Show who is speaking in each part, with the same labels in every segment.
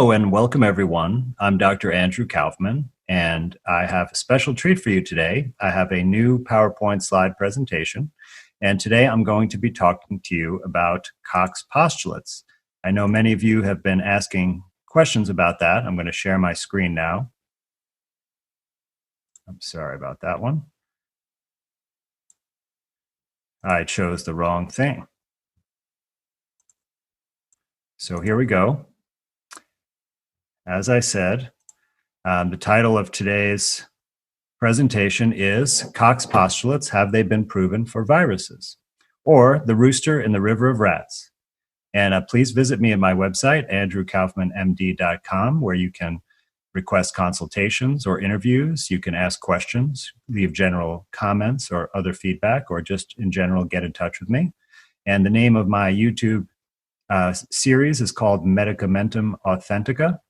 Speaker 1: Hello and welcome everyone. I'm Dr. Andrew Kaufman and I have a special treat for you today. I have a new PowerPoint slide presentation and today I'm going to be talking to you about Cox postulates. I know many of you have been asking questions about that. I'm going to share my screen now. I'm sorry about that one. I chose the wrong thing. So here we go. As I said, the title of today's presentation is Cox postulates, have they been proven for viruses? Or the rooster in the river of rats. And please visit me at my website, andrewkaufmanmd.com, where you can request consultations or interviews. You can ask questions, leave general comments or other feedback, or just in general get in touch with me. And the name of my YouTube series is called Medicamentum Authentica.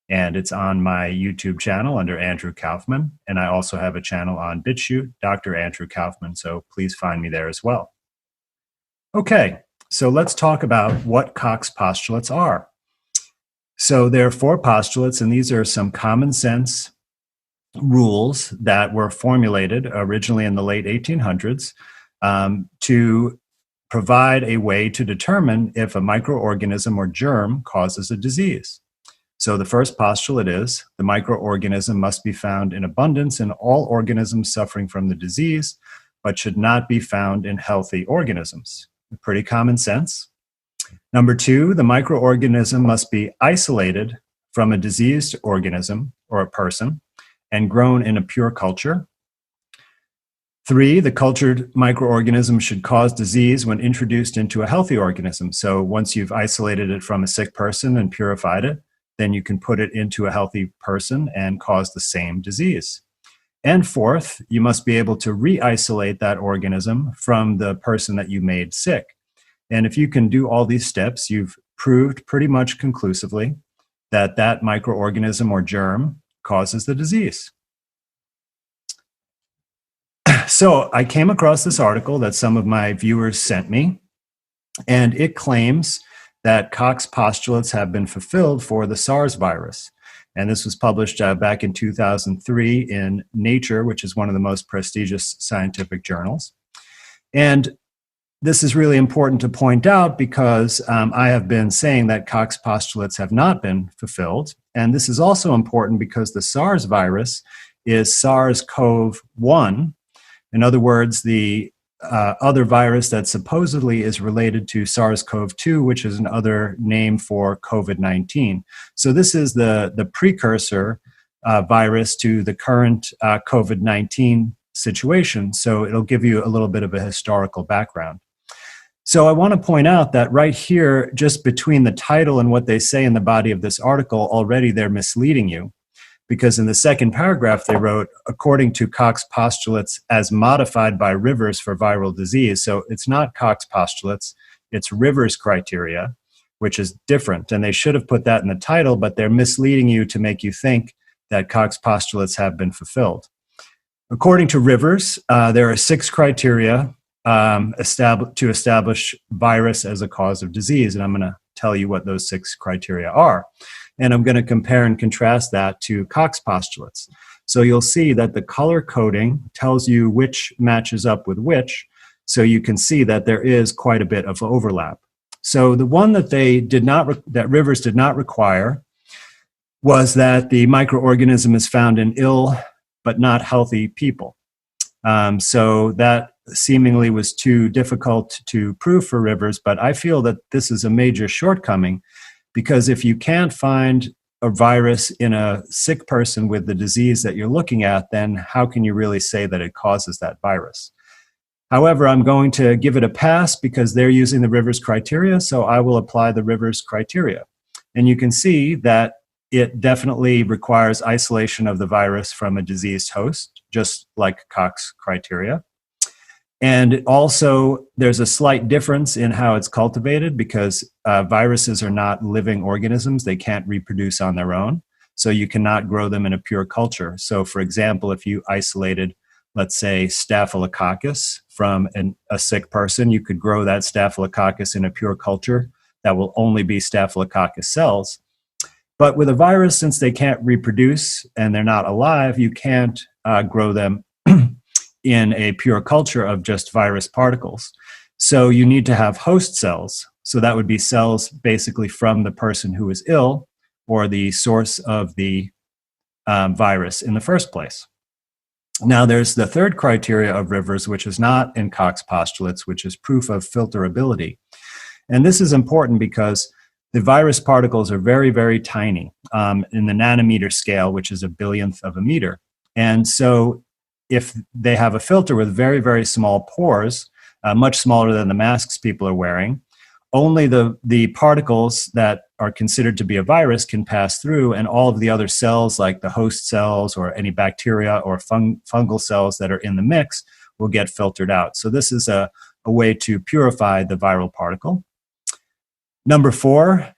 Speaker 1: And it's on my YouTube channel under Andrew Kaufman. And I also have a channel on BitChute, Dr. Andrew Kaufman. So please find me there as well. Okay, so let's talk about what Cox postulates are. So there are 4 postulates, and these are some common sense rules that were formulated originally in the late 1800s to provide a way to determine if a microorganism or germ causes a disease. So the first postulate is the microorganism must be found in abundance in all organisms suffering from the disease, but should not be found in healthy organisms. Pretty common sense. Number 2, the microorganism must be isolated from a diseased organism or a person and grown in a pure culture. 3, the cultured microorganism should cause disease when introduced into a healthy organism. So once you've isolated it from a sick person and purified it, then you can put it into a healthy person and cause the same disease. And 4th, you must be able to re-isolate that organism from the person that you made sick. And if you can do all these steps, you've proved pretty much conclusively that that microorganism or germ causes the disease. So I came across this article that some of my viewers sent me, and it claims that Cox postulates have been fulfilled for the SARS virus. And this was published back in 2003 in Nature, which is one of the most prestigious scientific journals. And this is really important to point out because I have been saying that Cox postulates have not been fulfilled. And this is also important because the SARS virus is SARS-CoV-1. In other words, the other virus that supposedly is related to SARS-CoV-2, which is another name for COVID-19. So this is the precursor virus to the current COVID-19 situation. So it'll give you a little bit of a historical background. So I want to point out that right here, just between the title and what they say in the body of this article, already they're misleading you. Because in the second paragraph they wrote, according to Cox postulates as modified by Rivers for viral disease. So it's not Cox postulates, it's Rivers criteria, which is different. And they should have put that in the title, but they're misleading you to make you think that Cox postulates have been fulfilled. According to Rivers, there are 6 criteria to establish virus as a cause of disease. And I'm going to tell you what those 6 criteria are. And I'm going to compare and contrast that to Cox postulates. So you'll see that the color coding tells you which matches up with which, so you can see that there is quite a bit of overlap. So the one that that Rivers did not require was that the microorganism is found in ill but not healthy people. So that seemingly was too difficult to prove for Rivers, but I feel that this is a major shortcoming. Because if you can't find a virus in a sick person with the disease that you're looking at, then how can you really say that it causes that virus? However, I'm going to give it a pass because they're using the Rivers criteria, so I will apply the Rivers criteria. And you can see that it definitely requires isolation of the virus from a diseased host, just like Cox criteria. And also, there's a slight difference in how it's cultivated because viruses are not living organisms. They can't reproduce on their own. So you cannot grow them in a pure culture. So for example, if you isolated, let's say, Staphylococcus from a sick person, you could grow that Staphylococcus in a pure culture that will only be Staphylococcus cells. But with a virus, since they can't reproduce and they're not alive, you can't grow them in a pure culture of just virus particles. So you need to have host cells. So that would be cells basically from the person who is ill or the source of the virus in the first place. Now, there's the third criteria of Rivers, which is not in Koch's postulates, which is proof of filterability. And this is important because the virus particles are very, very tiny in the nanometer scale, which is a billionth of a meter. And so if they have a filter with very, very small pores, much smaller than the masks people are wearing, only the particles that are considered to be a virus can pass through, and all of the other cells, like the host cells or any bacteria or fungal cells that are in the mix, will get filtered out. So this is a way to purify the viral particle. Number 4,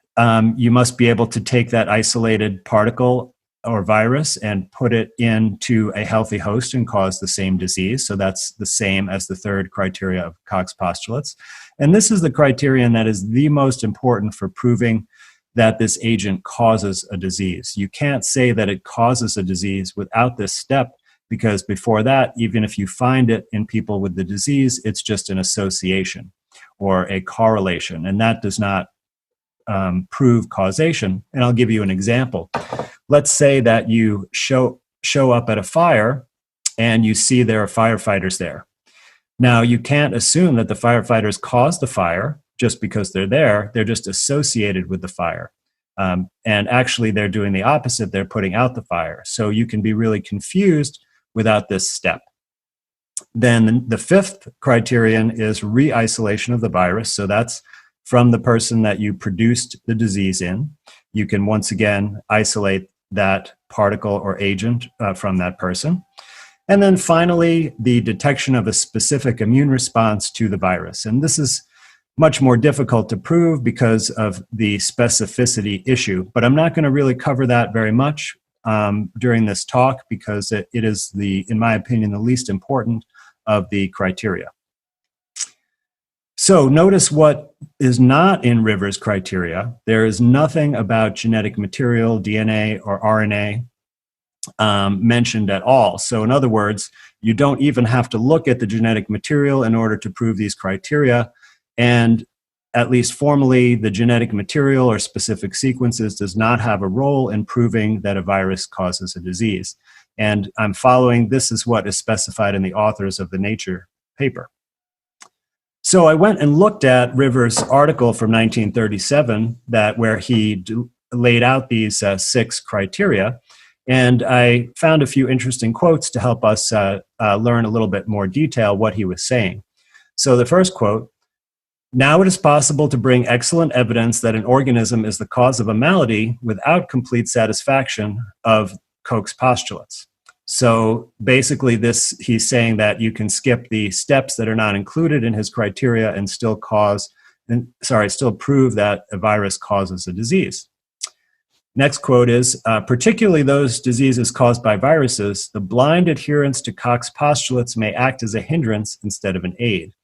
Speaker 1: you must be able to take that isolated particle or virus and put it into a healthy host and cause the same disease. So that's the same as the third criteria of Koch's postulates. And this is the criterion that is the most important for proving that this agent causes a disease. You can't say that it causes a disease without this step, because before that, even if you find it in people with the disease, it's just an association or a correlation, and that does not prove causation. And I'll give you an example. Let's say that you show up at a fire and you see there are firefighters there. Now, you can't assume that the firefighters caused the fire just because they're there. They're just associated with the fire. And actually, they're doing the opposite. They're putting out the fire. So you can be really confused without this step. Then the fifth criterion is re-isolation of the virus. So that's from the person that you produced the disease in. You can once again isolate that particle or agent from that person. And then finally, the detection of a specific immune response to the virus. And this is much more difficult to prove because of the specificity issue, but I'm not going to really cover that very much during this talk because it is in my opinion, the least important of the criteria. So notice what is not in Rivers' criteria. There is nothing about genetic material, DNA or RNA mentioned at all. So in other words, you don't even have to look at the genetic material in order to prove these criteria. And at least formally, the genetic material or specific sequences does not have a role in proving that a virus causes a disease. And I'm following, this is what is specified in the authors of the Nature paper. So I went and looked at Rivers' article from 1937 where he laid out these 6 criteria. And I found a few interesting quotes to help us learn a little bit more detail what he was saying. So the first quote, "Now it is possible to bring excellent evidence that an organism is the cause of a malady without complete satisfaction of Koch's postulates." So basically he's saying that you can skip the steps that are not included in his criteria and still prove that a virus causes a disease. Next quote is, "Particularly those diseases caused by viruses, the blind adherence to Koch's postulates may act as a hindrance instead of an aid."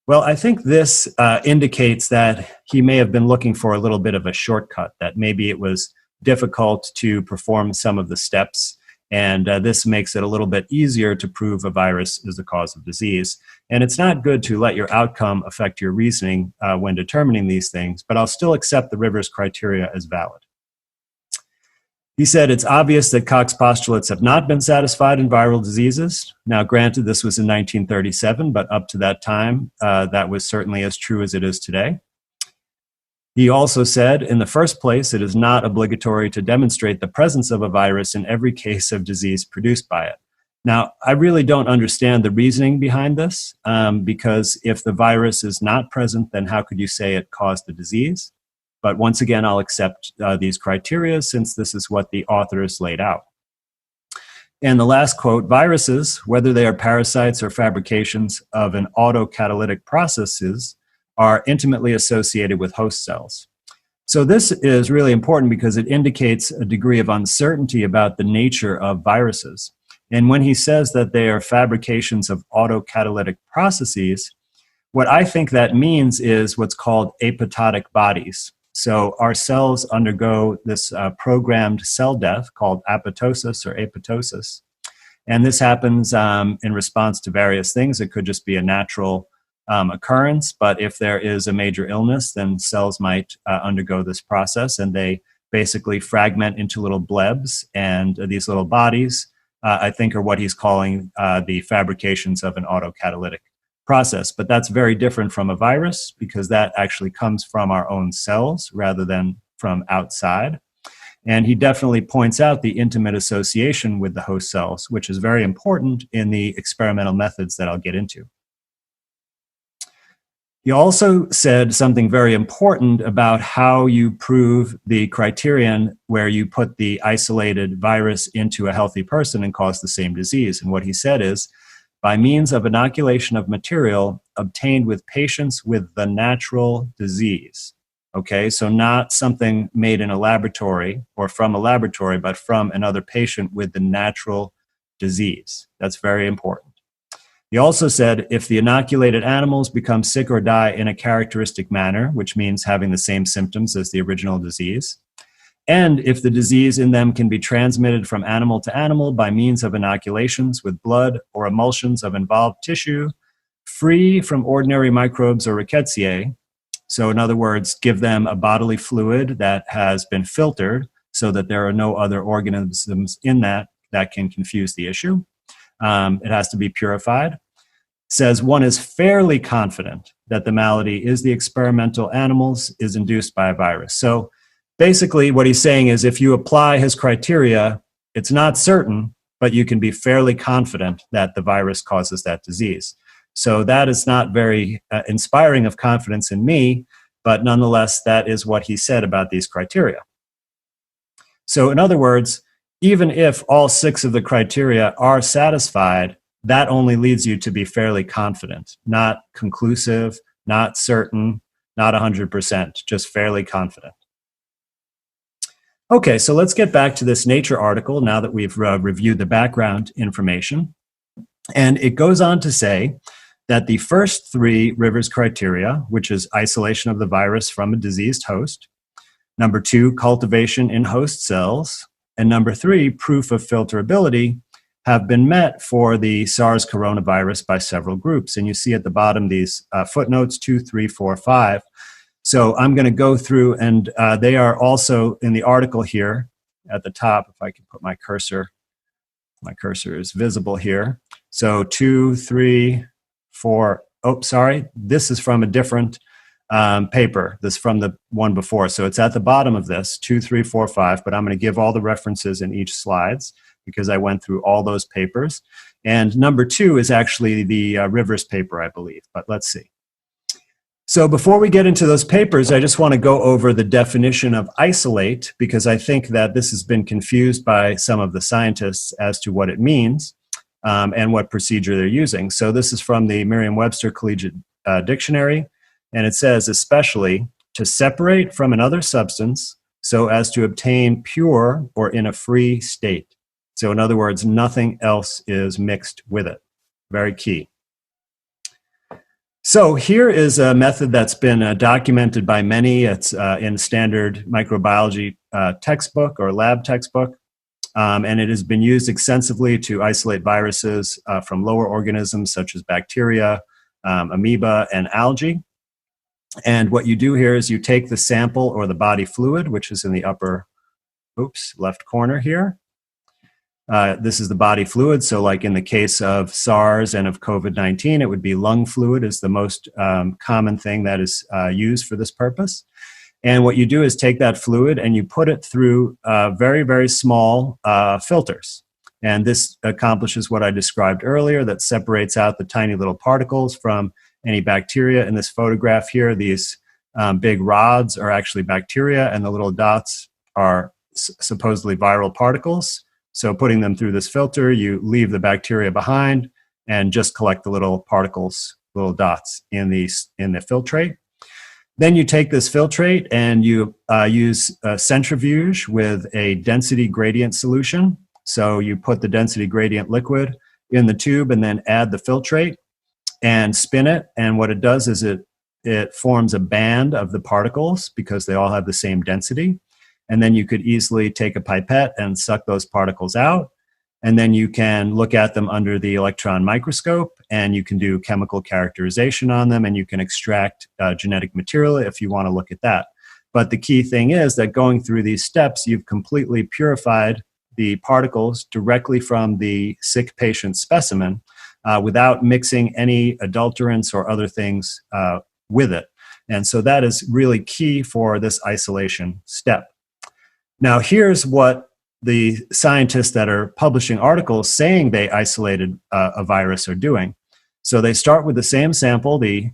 Speaker 1: Well, I think this indicates that he may have been looking for a little bit of a shortcut, that maybe it was difficult to perform some of the steps, and this makes it a little bit easier to prove a virus is the cause of disease. And it's not good to let your outcome affect your reasoning when determining these things, but I'll still accept the Rivers criteria as valid. He said, "It's obvious that Koch's postulates have not been satisfied in viral diseases." Now, granted, this was in 1937, but up to that time, that was certainly as true as it is today. He also said, "In the first place, it is not obligatory to demonstrate the presence of a virus in every case of disease produced by it." Now, I really don't understand the reasoning behind this, because if the virus is not present, then how could you say it caused the disease? But once again, I'll accept these criteria since this is what the authors laid out. And the last quote, "Viruses, whether they are parasites or fabrications of an autocatalytic processes, are intimately associated with host cells." So this is really important because it indicates a degree of uncertainty about the nature of viruses. And when he says that they are fabrications of autocatalytic processes, what I think that means is what's called apoptotic bodies. So our cells undergo this programmed cell death called apoptosis or apoptosis. And this happens in response to various things. It could just be a natural occurrence, but if there is a major illness, then cells might undergo this process, and they basically fragment into little blebs. And these little bodies, I think, are what he's calling the fabrications of an autocatalytic process. But that's very different from a virus, because that actually comes from our own cells rather than from outside. And he definitely points out the intimate association with the host cells, which is very important in the experimental methods that I'll get into. He also said something very important about how you prove the criterion where you put the isolated virus into a healthy person and cause the same disease. And what he said is, by means of inoculation of material obtained with patients with the natural disease. Okay, so not something made in a laboratory or from a laboratory, but from another patient with the natural disease. That's very important. He also said, if the inoculated animals become sick or die in a characteristic manner, which means having the same symptoms as the original disease, and if the disease in them can be transmitted from animal to animal by means of inoculations with blood or emulsions of involved tissue, free from ordinary microbes or rickettsia. So in other words, give them a bodily fluid that has been filtered so that there are no other organisms in that can confuse the issue. It has to be purified. Says one is fairly confident that the malady is the experimental animals is induced by a virus. So basically what he's saying is, if you apply his criteria, it's not certain, but you can be fairly confident that the virus causes that disease. So that is not very inspiring of confidence in me, but nonetheless, that is what he said about these criteria. So in other words, even if all 6 of the criteria are satisfied, that only leads you to be fairly confident, not conclusive, not certain, not 100%, just fairly confident. Okay, so let's get back to this Nature article now that we've reviewed the background information. And it goes on to say that the first 3 Rivers criteria, which is isolation of the virus from a diseased host, number 2, cultivation in host cells, and number 3, proof of filterability, have been met for the SARS coronavirus by several groups. And you see at the bottom these footnotes, 2, 3, 4, 5. So I'm going to go through, and they are also in the article here at the top. If I can put my cursor is visible here. So 2, 3, 4, oh, sorry, this is from a different paper. This is from the one before. So it's at the bottom of this, 2, 3, 4, 5, but I'm going to give all the references in each slides because I went through all those papers. And number 2 is actually the Rivers paper, I believe, but let's see. So before we get into those papers, I just want to go over the definition of isolate, because I think that this has been confused by some of the scientists as to what it means and what procedure they're using. So this is from the Merriam-Webster Collegiate Dictionary, and it says, especially to separate from another substance so as to obtain pure or in a free state. So in other words, nothing else is mixed with it. Very key. So here is a method that's been documented by many. It's in standard microbiology textbook or lab textbook, and it has been used extensively to isolate viruses from lower organisms such as bacteria, amoeba, and algae. And what you do here is you take the sample or the body fluid, which is in the upper, left corner here. This is the body fluid. So like in the case of SARS and of COVID-19, it would be lung fluid is the most common thing that is used for this purpose. And what you do is take that fluid and you put it through very, very small filters. And this accomplishes what I described earlier, that separates out the tiny little particles from any bacteria. In this photograph here, these big rods are actually bacteria, and the little dots are supposedly viral particles. So putting them through this filter, you leave the bacteria behind and just collect the little particles, little dots in the filtrate. Then you take this filtrate and you use a centrifuge with a density gradient solution. So you put the density gradient liquid in the tube and then add the filtrate and spin it. And what it does is it it forms a band of the particles because they all have the same density. And then you could easily take a pipette and suck those particles out. And then you can look at them under the electron microscope, and you can do chemical characterization on them, and you can extract genetic material if you want to look at that. But the key thing is that going through these steps, you've completely purified the particles directly from the sick patient specimen without mixing any adulterants or other things with it. And so that is really key for this isolation step. Now, here's what the scientists that are publishing articles saying they isolated a virus are doing. So they start with the same sample, the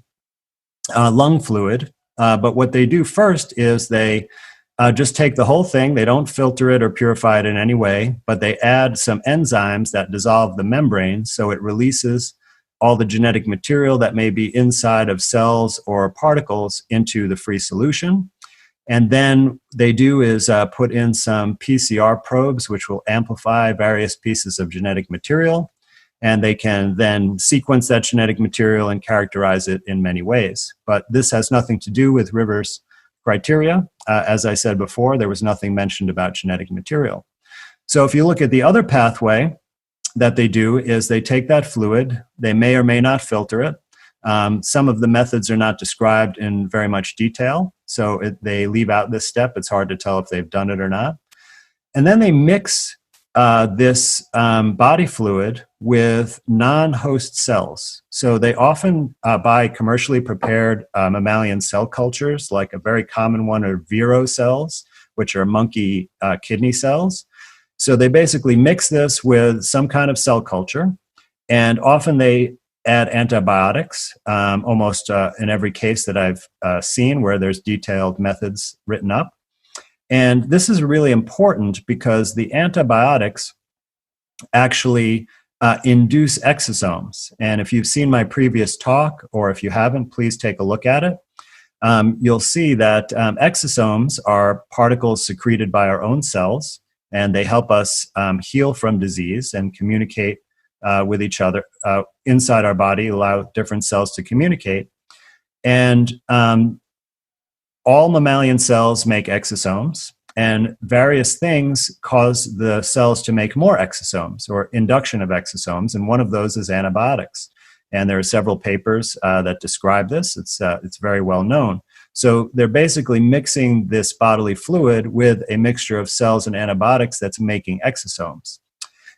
Speaker 1: lung fluid, but what they do first is they just take the whole thing. They don't filter it or purify it in any way, but they add some enzymes that dissolve the membrane so it releases all the genetic material that may be inside of cells or particles into the free solution. And then they do is put in some PCR probes, which will amplify various pieces of genetic material. And they can then sequence that genetic material and characterize it in many ways. But this has nothing to do with Rivers' criteria. As I said before, there was nothing mentioned about genetic material. So if you look at the other pathway that they do is they take that fluid, they may or may not filter it. Some of the methods are not described in very much detail, so they leave out this step. It's hard to tell if they've done it or not. And then they mix this body fluid with non-host cells. So they often buy commercially prepared mammalian cell cultures, like a very common one are Vero cells, which are monkey kidney cells. So they basically mix this with some kind of cell culture, and often they add antibiotics, almost in every case that I've seen where there's detailed methods written up. And this is really important because the antibiotics actually induce exosomes. And if you've seen my previous talk, or if you haven't, please take a look at it. You'll see that exosomes are particles secreted by our own cells, and they help us heal from disease and communicate with each other inside our body, allow different cells to communicate. And all mammalian cells make exosomes, and various things cause the cells to make more exosomes or induction of exosomes, and one of those is antibiotics. And there are several papers that describe this. It's very well known. So they're basically mixing this bodily fluid with a mixture of cells and antibiotics that's making exosomes.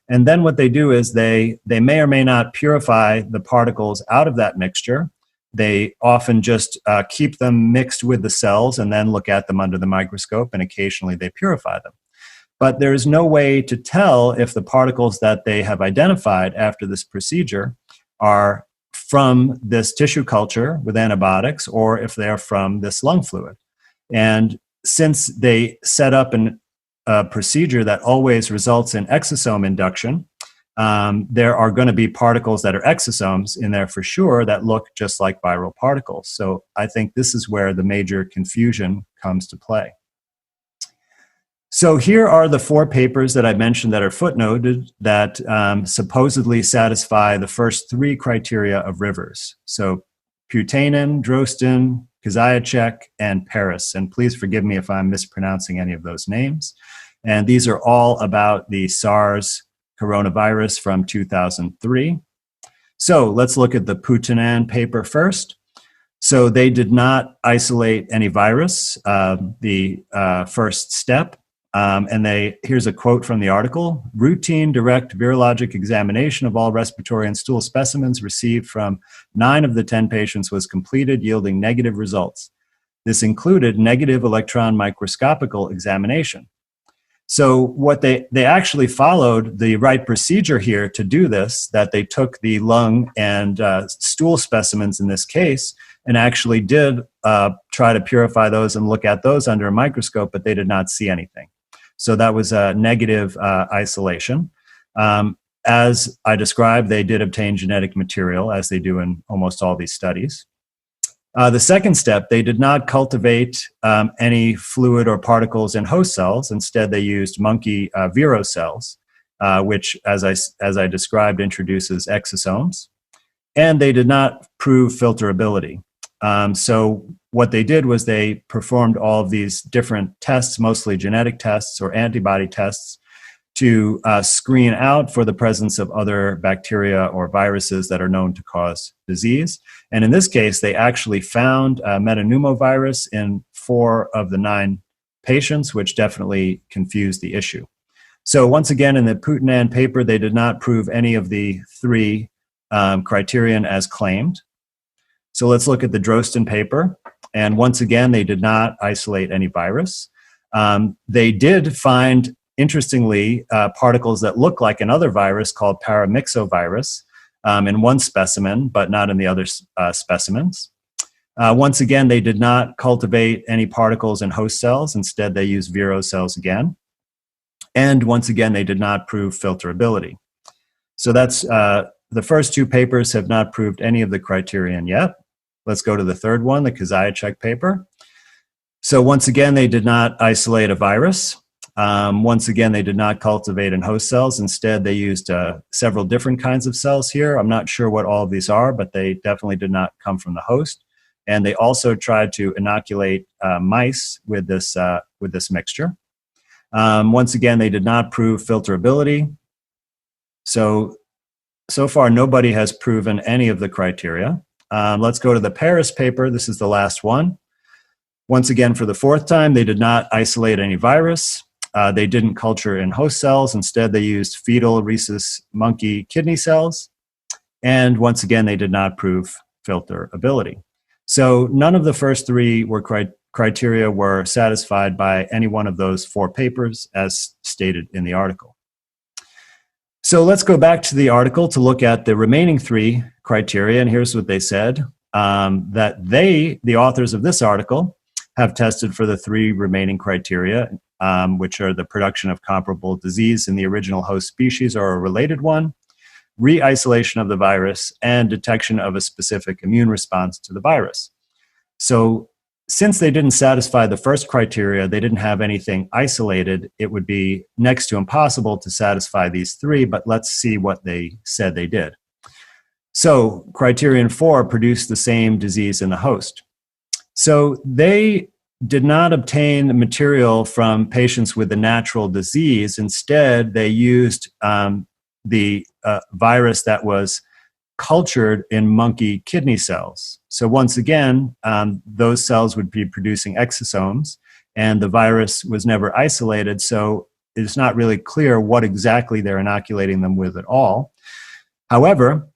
Speaker 1: And then what they do is they may or may not purify the particles out of that mixture. They often just keep them mixed with the cells and then look at them under the microscope, and occasionally they purify them. But there is no way to tell if the particles that they have identified after this procedure are from this tissue culture with antibiotics or if they're from this lung fluid. And since they set up a procedure that always results in exosome induction, there are going to be particles that are exosomes in there for sure that look just like viral particles. So I think this is where the major confusion comes to play. So here are the 4 papers that I mentioned that are footnoted that supposedly satisfy the first 3 criteria of Rivers. So Putanen, Drosten, Kaziacek, and Paris. And please forgive me if I'm mispronouncing any of those names. And these are all about the SARS coronavirus from 2003. So let's look at the Putanen paper first. So they did not isolate any virus, the first step. And here's a quote from the article: routine direct virologic examination of all respiratory and stool specimens received from 9 of the 10 patients was completed, yielding negative results. This included negative electron microscopical examination. So what they actually followed the right procedure here to do this, that they took the lung and stool specimens in this case and actually did try to purify those and look at those under a microscope, but they did not see anything. So that was a negative isolation. As I described, they did obtain genetic material, as they do in almost all these studies. The second step, they did not cultivate any fluid or particles in host cells. Instead, they used monkey Vero cells, which, as I described, introduces exosomes. And they did not prove filterability. So what they did was they performed all of these different tests, mostly genetic tests or antibody tests, to screen out for the presence of other bacteria or viruses that are known to cause disease. And in this case, they actually found metapneumovirus in 4 of the 9 patients, which definitely confused the issue. So once again, in the Poutanin paper, they did not prove any of the 3 criterion as claimed. So let's look at the Drosten paper. And once again, they did not isolate any virus. They did find, interestingly, particles that look like another virus called paramyxovirus in one specimen, but not in the other specimens. Once again, they did not cultivate any particles in host cells. Instead, they used Vero cells again. And once again, they did not prove filterability. So that's the first 2 papers have not proved any of the criterion yet. Let's go to the third one, the Kaziachek paper. So once again, they did not isolate a virus. Once again, they did not cultivate in host cells. Instead, they used several different kinds of cells here. I'm not sure what all of these are, but they definitely did not come from the host. And they also tried to inoculate mice with this mixture. Once again, they did not prove filterability. So far, nobody has proven any of the criteria. Let's go to the Paris paper. This is the last one. Once again, for the 4th time, they did not isolate any virus. They didn't culture in host cells. Instead, they used fetal rhesus monkey kidney cells. And once again, they did not prove filterability. So none of the first 3 criteria were satisfied by any one of those 4 papers, as stated in the article. So let's go back to the article to look at the remaining 3 criteria. And here's what they said, that the authors of this article, have tested for the 3 remaining criteria, which are the production of comparable disease in the original host species or a related one, re-isolation of the virus, and detection of a specific immune response to the virus. So since they didn't satisfy the first criteria, they didn't have anything isolated, it would be next to impossible to satisfy these 3, but let's see what they said they did. So criterion 4 produced the same disease in the host. So they did not obtain material from patients with a natural disease. Instead, they used the virus that was cultured in monkey kidney cells. So once again, those cells would be producing exosomes, and the virus was never isolated, so it's not really clear what exactly they're inoculating them with at all. However,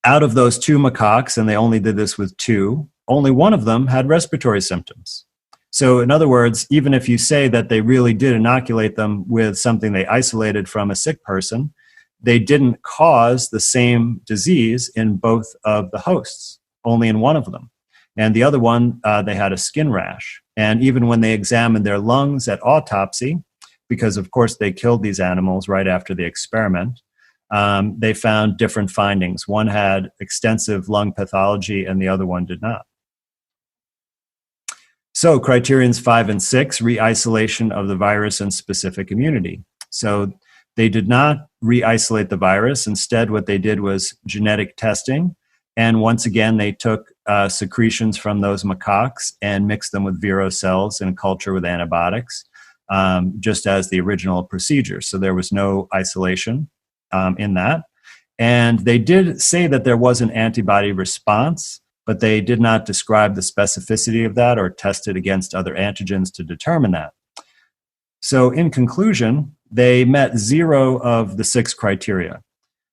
Speaker 1: out of those 2 macaques, and they only did this with 2, only one of them had respiratory symptoms. So in other words, even if you say that they really did inoculate them with something they isolated from a sick person, they didn't cause the same disease in both of the hosts, only in one of them. And the other one, they had a skin rash. And even when they examined their lungs at autopsy, because of course they killed these animals right after the experiment, they found different findings. One had extensive lung pathology and the other one did not. So criterions 5 and 6, re-isolation of the virus and specific immunity. So they did not re-isolate the virus. Instead, what they did was genetic testing. And once again, they took secretions from those macaques and mixed them with Vero cells in culture with antibiotics, just as the original procedure. So there was no isolation in that. And they did say that there was an antibody response, but they did not describe the specificity of that or test it against other antigens to determine that. So in conclusion, they met 0 of the 6 criteria.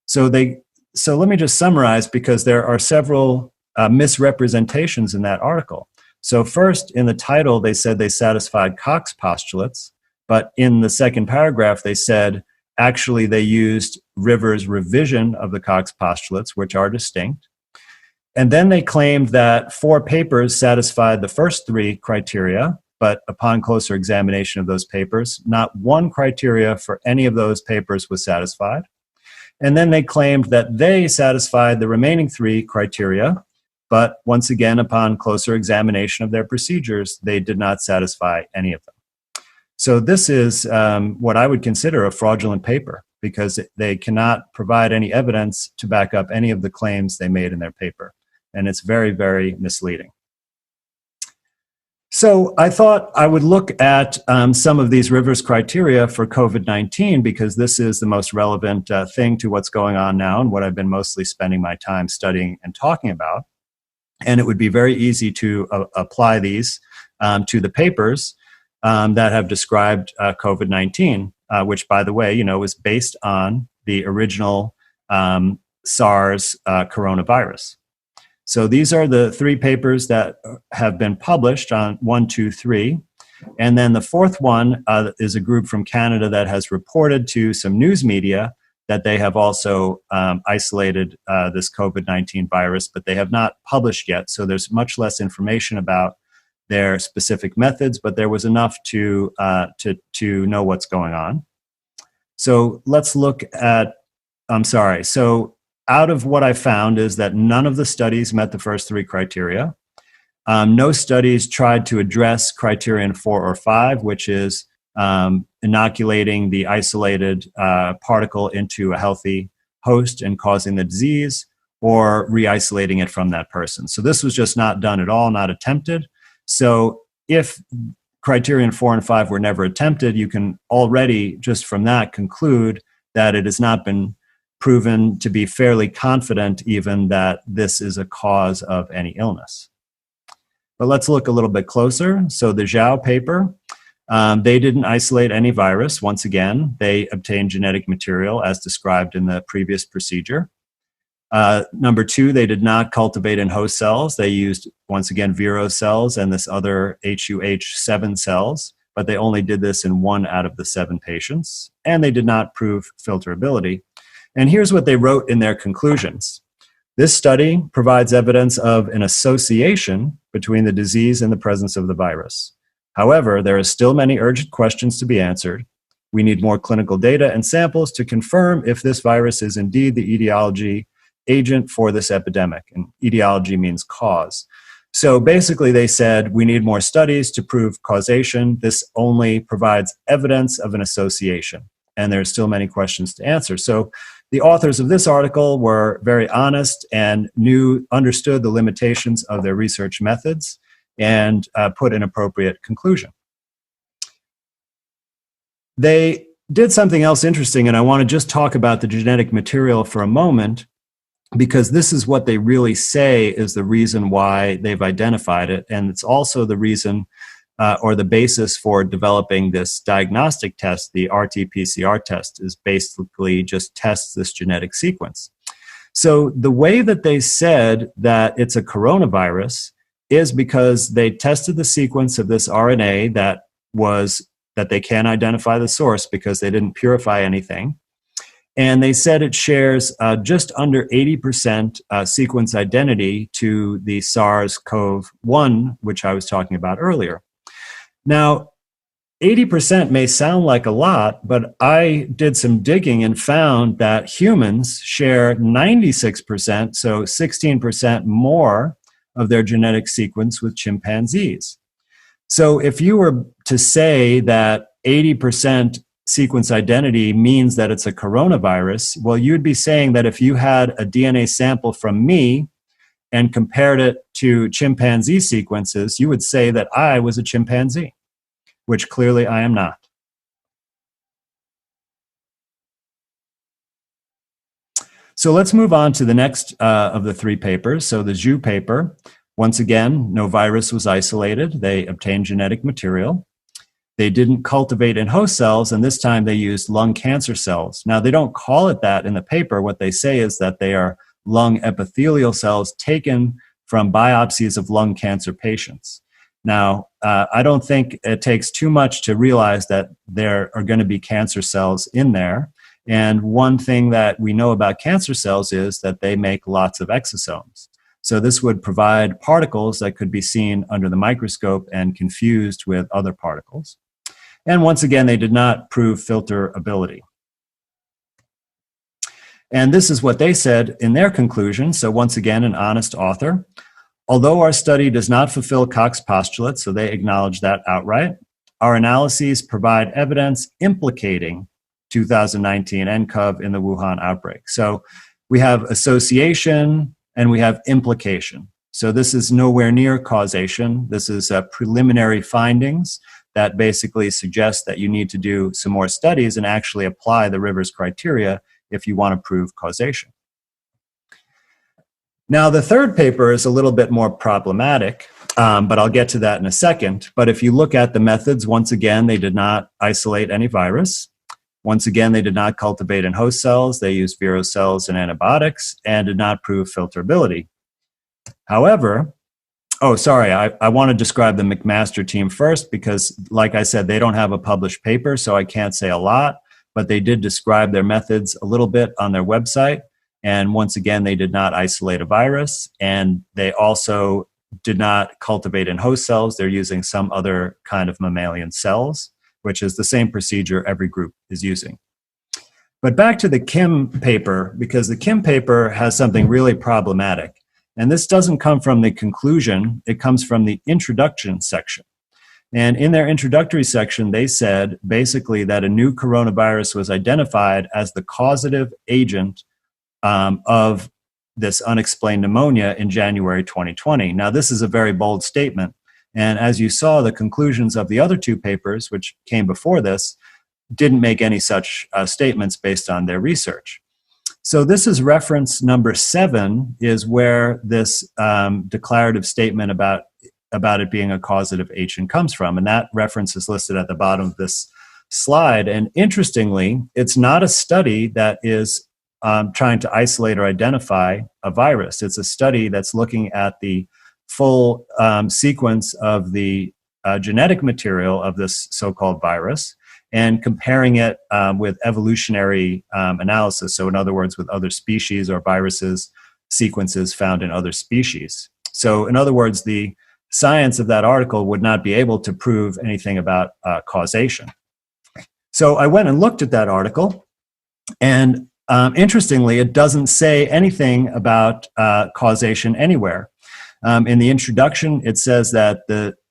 Speaker 1: So let me just summarize, because there are several misrepresentations in that article. So first, in the title, they said they satisfied Koch's postulates, but in the second paragraph, they said actually they used Rivers' revision of the Koch's postulates, which are distinct. And then they claimed that 4 papers satisfied the first 3 criteria, but upon closer examination of those papers, not one criteria for any of those papers was satisfied. And then they claimed that they satisfied the remaining 3 criteria, but once again, upon closer examination of their procedures, they did not satisfy any of them. So this is what I would consider a fraudulent paper, because they cannot provide any evidence to back up any of the claims they made in their paper. and it's very, very misleading. So I thought I would look at some of these Rivers criteria for COVID-19 because this is the most relevant thing to what's going on now and what I've been mostly spending my time studying and talking about. And it would be very easy to apply these to the papers that have described COVID-19, which, by the way, was based on the original SARS coronavirus. So these are the 3 papers that have been published on 1, 2, 3. And then the fourth one is a group from Canada that has reported to some news media that they have also isolated this COVID-19 virus, but they have not published yet. So there's much less information about their specific methods, but there was enough to know what's going on. So let's look at, so out of what I found is that none of the studies met the first 3 criteria. No studies tried to address criterion 4 or 5, which is inoculating the isolated particle into a healthy host and causing the disease, or re-isolating it from that person. So this was just not done at all, not attempted. So if criterion 4 and 5 were never attempted, you can already, just from that, conclude that it has not been proven to be fairly confident even that this is a cause of any illness. But let's look a little bit closer. So the Zhao paper, they didn't isolate any virus. Once again, they obtained genetic material as described in the previous procedure. Number 2, they did not cultivate in host cells. They used, once again, Vero cells and this other HUH7 cells, but they only did this in 1 out of the 7 patients, and they did not prove filterability. And here's what they wrote in their conclusions. This study provides evidence of an association between the disease and the presence of the virus. However, there are still many urgent questions to be answered. We need more clinical data and samples to confirm if this virus is indeed the etiology agent for this epidemic. And etiology means cause. So basically they said, we need more studies to prove causation. This only provides evidence of an association. And there's still many questions to answer. So the authors of this article were very honest and understood the limitations of their research methods and put an appropriate conclusion. They did something else interesting, and I want to just talk about the genetic material for a moment, because this is what they really say is the reason why they've identified it, and it's also the reason or the basis for developing this diagnostic test. The RT-PCR test is basically just tests this genetic sequence. So the way that they said that it's a coronavirus is because they tested the sequence of this RNA that they can't identify the source because they didn't purify anything. And they said it shares just under 80% sequence identity to the SARS-CoV-1, which I was talking about earlier. Now, 80% may sound like a lot, but I did some digging and found that humans share 96%, so 16% more of their genetic sequence with chimpanzees. So if you were to say that 80% sequence identity means that it's a coronavirus, well, you'd be saying that if you had a DNA sample from me and compared it to chimpanzee sequences, you would say that I was a chimpanzee, which clearly I am not. So let's move on to the next of the 3 papers. So the Zhu paper, once again, no virus was isolated. They obtained genetic material. They didn't cultivate in host cells, and this time they used lung cancer cells. Now, they don't call it that in the paper. What they say is that they are lung epithelial cells taken from biopsies of lung cancer patients. Now, I don't think it takes too much to realize that there are going to be cancer cells in there. And one thing that we know about cancer cells is that they make lots of exosomes. So this would provide particles that could be seen under the microscope and confused with other particles. And once again, they did not prove filterability. And this is what they said in their conclusion. So once again, an honest author. Although our study does not fulfill Koch's postulate, so they acknowledge that outright, our analyses provide evidence implicating 2019 nCoV in the Wuhan outbreak. So we have association, and we have implication. So this is nowhere near causation. This is preliminary findings that basically suggest that you need to do some more studies and actually apply the Rivers criteria if you want to prove causation. Now, the third paper is a little bit more problematic, but I'll get to that in a second. But if you look at the methods, once again, they did not isolate any virus. Once again, they did not cultivate in host cells. They used vero cells and antibiotics and did not prove filterability. However, I want to describe the McMaster team first because, like I said, they don't have a published paper, so I can't say a lot, but they did describe their methods a little bit on their website. And once again, they did not isolate a virus, and they also did not cultivate in host cells. They're using some other kind of mammalian cells, which is the same procedure every group is using. But back to the Kim paper, because the Kim paper has something really problematic. And this doesn't come from the conclusion, it comes from the introduction section. And in their introductory section, they said basically that a new coronavirus was identified as the causative agent of this unexplained pneumonia in January 2020. Now, this is a very bold statement. And as you saw, the conclusions of the other two papers, which came before this, didn't make any such statements based on their research. So this is reference number 7, is where this declarative statement about it being a causative agent comes from. And that reference is listed at the bottom of this slide. And interestingly, it's not a study that is trying to isolate or identify a virus. It's a study that's looking at the full sequence of the genetic material of this so-called virus and comparing it with evolutionary analysis. So in other words, with other species or viruses, sequences found in other species. So in other words, the science of that article would not be able to prove anything about causation. So I went and looked at that article, and interestingly, it doesn't say anything about causation anywhere. In the introduction, it says that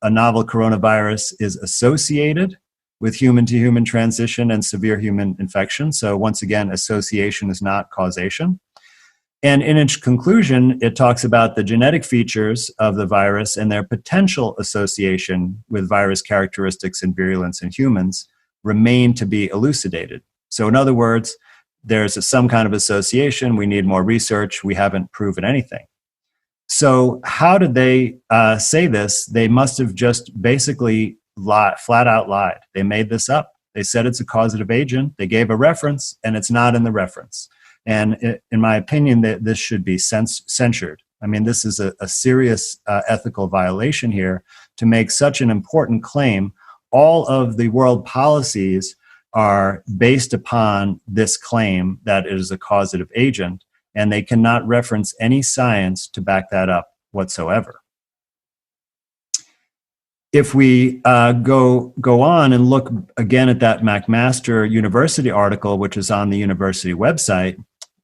Speaker 1: a novel coronavirus is associated with human-to-human transition and severe human infection. So once again, association is not causation. And in its conclusion, it talks about the genetic features of the virus and their potential association with virus characteristics and virulence in humans remain to be elucidated. So in other words, there's some kind of association. We need more research. We haven't proven anything. So how did they say this? They must have just basically flat out lied. They made this up. They said it's a causative agent. They gave a reference, and it's not in the reference. And in my opinion, this should be censured. I mean, this is a serious ethical violation here to make such an important claim. All of the world policies are based upon this claim that it is a causative agent, and they cannot reference any science to back that up whatsoever. If we go on and look again at that McMaster University article, which is on the university website,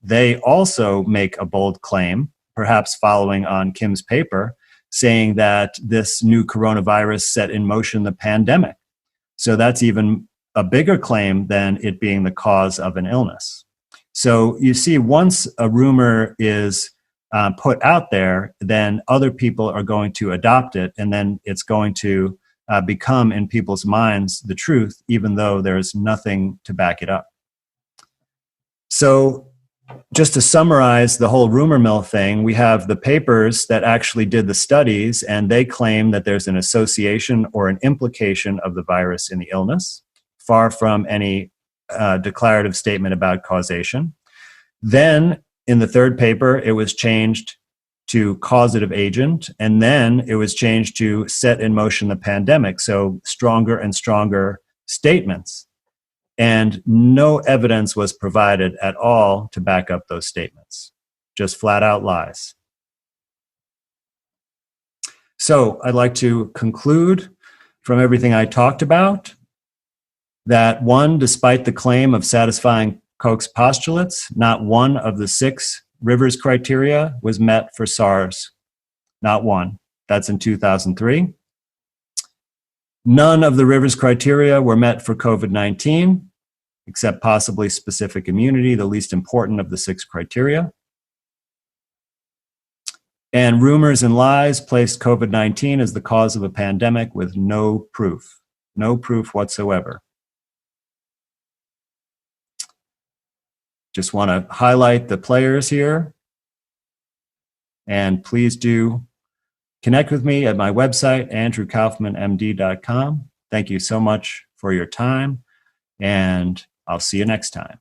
Speaker 1: they also make a bold claim, perhaps following on Kim's paper, saying that this new coronavirus set in motion the pandemic. So that's even a bigger claim than it being the cause of an illness. So you see, once a rumor is put out there, then other people are going to adopt it, and then it's going to become in people's minds the truth, even though there's nothing to back it up. So just to summarize the whole rumor mill thing, we have the papers that actually did the studies, and they claim that there's an association or an implication of the virus in the illness, far from any declarative statement about causation. Then in the third paper, it was changed to causative agent, and then it was changed to set in motion the pandemic. So stronger and stronger statements. And no evidence was provided at all to back up those statements. Just flat out lies. So I'd like to conclude from everything I talked about that, one, despite the claim of satisfying Koch's postulates, not one of the 6 Rivers criteria was met for SARS. Not one. That's in 2003. None of the Rivers criteria were met for COVID-19, except possibly specific immunity, the least important of the 6 criteria. And rumors and lies placed COVID-19 as the cause of a pandemic with no proof whatsoever. Just want to highlight the players here. And please do connect with me at my website, andrewkaufmanmd.com. Thank you so much for your time, and I'll see you next time.